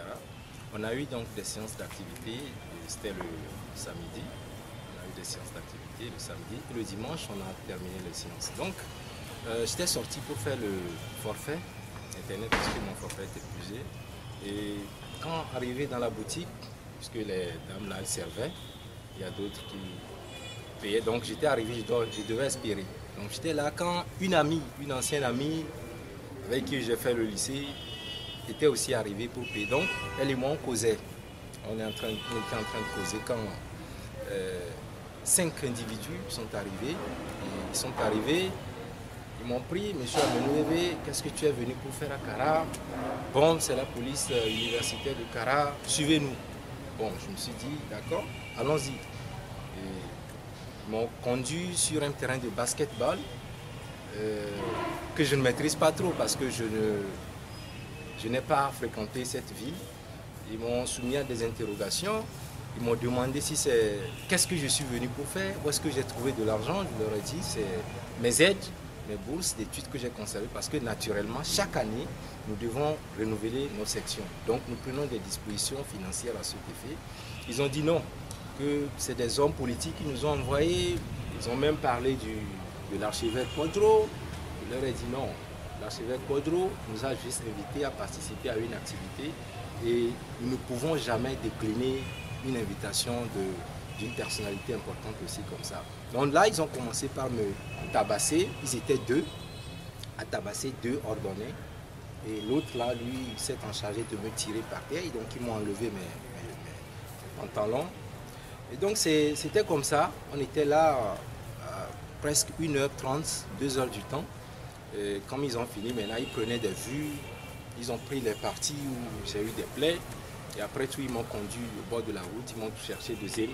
Kara. On a eu donc des séances d'activité, c'était le samedi. On a eu des séances d'activité le samedi et le dimanche, on a terminé les séances. Donc, j'étais sorti pour faire le forfait Internet parce que mon forfait était épuisé. Et quand arrivé dans la boutique, puisque les dames là elles servaient, il y a d'autres qui payaient. Donc j'étais arrivé, je devais aspirer. Donc j'étais là quand une amie, une ancienne amie avec qui j'ai fait le lycée, était aussi arrivée pour payer. Donc elle et moi on causait. On était en train de causer quand 5 individus sont arrivés. Ils sont arrivés. Ils m'ont pris, monsieur Amenouévé, qu'est-ce que tu es venu pour faire à Kara? Bon, c'est la police universitaire de Kara, suivez-nous. Bon, je me suis dit, d'accord, allons-y. Ils m'ont conduit sur un terrain de basketball que je ne maîtrise pas trop parce que je n'ai pas fréquenté cette ville. Ils m'ont soumis à des interrogations. Ils m'ont demandé si c'est qu'est-ce que je suis venu pour faire, où est-ce que j'ai trouvé de l'argent. Je leur ai dit, c'est mes aides, mes bourses d'études que j'ai conservées parce que naturellement, chaque année, nous devons renouveler nos sections. Donc nous prenons des dispositions financières à cet effet. Ils ont dit non, que c'est des hommes politiques qui nous ont envoyés. Ils ont même parlé de l'archevêque Quadro. Je leur ai dit non, l'archevêque Quadro nous a juste invités à participer à une activité et nous ne pouvons jamais décliner une invitation d'une personnalité importante aussi comme ça. Donc là, ils ont commencé par me tabasser. Ils étaient 2, à tabasser 2 ordonnés. Et l'autre là, lui, s'est en chargé de me tirer par terre. Et donc, ils m'ont enlevé mes pantalons. Et donc, c'était comme ça. On était là presque 1h30, 2h du temps. Et comme ils ont fini, maintenant, ils prenaient des vues. Ils ont pris les parties où j'ai eu des plaies. Et après tout, ils m'ont conduit au bord de la route, ils m'ont cherché deuxième,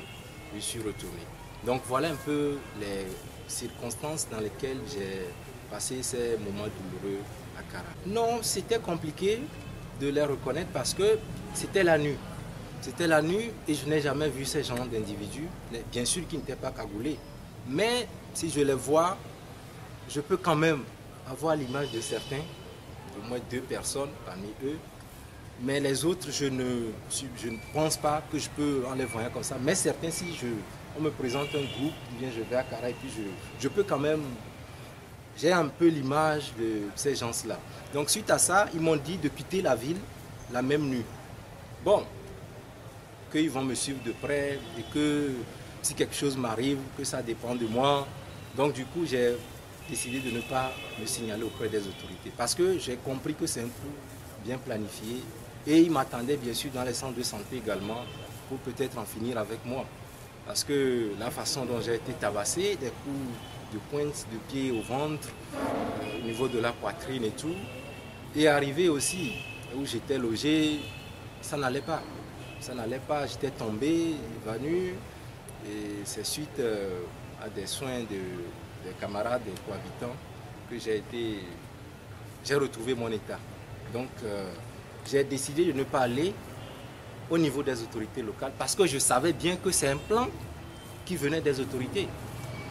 je suis retourné. Donc voilà un peu les circonstances dans lesquelles j'ai passé ces moments douloureux à Kara. Non, c'était compliqué de les reconnaître parce que c'était la nuit. C'était la nuit et je n'ai jamais vu ces gens d'individus, bien sûr qu'ils n'étaient pas cagoulés. Mais si je les vois, je peux quand même avoir l'image de certains, au moins 2 personnes parmi eux. Mais les autres, je ne pense pas que je peux en les voir comme ça. Mais certains, si on me présente un groupe, bien je vais à Kara et puis je peux quand même... J'ai un peu l'image de ces gens-là. Donc suite à ça, ils m'ont dit de quitter la ville la même nuit. Bon, qu'ils vont me suivre de près et que si quelque chose m'arrive, que ça dépend de moi. Donc du coup, j'ai décidé de ne pas me signaler auprès des autorités. Parce que j'ai compris que c'est un coup bien planifié. Et ils m'attendaient bien sûr dans les centres de santé également pour peut-être en finir avec moi. Parce que la façon dont j'ai été tabassé, des coups de pointe de pied au ventre, au niveau de la poitrine et tout, et arrivé aussi où j'étais logé, ça n'allait pas. Ça n'allait pas, j'étais tombé, évanoui, et c'est suite à des soins des camarades, des cohabitants, que j'ai retrouvé mon état. Donc, j'ai décidé de ne pas aller au niveau des autorités locales parce que je savais bien que c'est un plan qui venait des autorités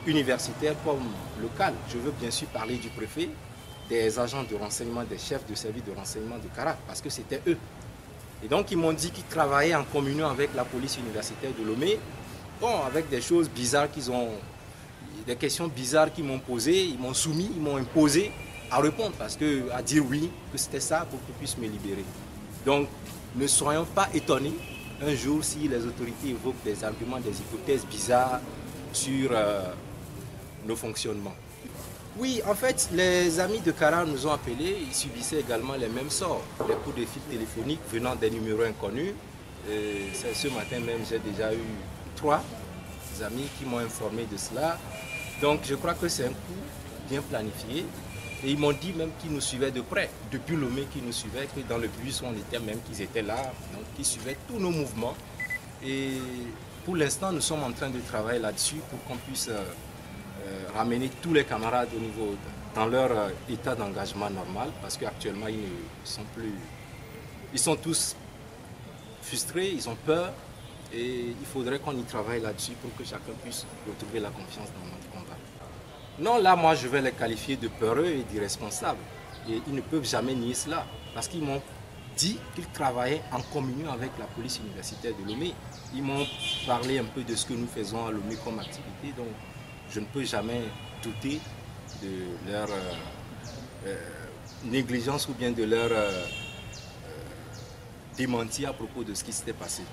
universitaires comme locales. Je veux bien sûr parler du préfet, des agents de renseignement, des chefs de service de renseignement de Kara parce que c'était eux. Et donc ils m'ont dit qu'ils travaillaient en communion avec la police universitaire de Lomé. Bon, avec des choses bizarres des questions bizarres qu'ils m'ont posées, ils m'ont soumis, ils m'ont imposé à répondre parce que à dire oui, que c'était ça pour qu'ils puissent me libérer. Donc, ne soyons pas étonnés un jour si les autorités évoquent des arguments, des hypothèses bizarres sur nos fonctionnements. Oui, en fait, les amis de Kara nous ont appelés, ils subissaient également les mêmes sorts, les coups de fil téléphoniques venant des numéros inconnus. Ce matin même, j'ai déjà eu 3 amis qui m'ont informé de cela. Donc, je crois que c'est un coup bien planifié. Et ils m'ont dit même qu'ils nous suivaient de près, depuis Lomé qu'ils nous suivaient, que dans le bus où on était même, qu'ils étaient là, donc qu'ils suivaient tous nos mouvements. Et pour l'instant, nous sommes en train de travailler là-dessus pour qu'on puisse ramener tous les camarades au niveau, dans leur état d'engagement normal, parce qu'actuellement, ils sont tous frustrés, ils ont peur, et il faudrait qu'on y travaille là-dessus pour que chacun puisse retrouver la confiance dans notre combat. Non, là, moi, je vais les qualifier de peureux et d'irresponsables. Et ils ne peuvent jamais nier cela. Parce qu'ils m'ont dit qu'ils travaillaient en communion avec la police universitaire de Lomé. Ils m'ont parlé un peu de ce que nous faisons à Lomé comme activité, donc je ne peux jamais douter de leur négligence ou bien de leur démenti à propos de ce qui s'était passé.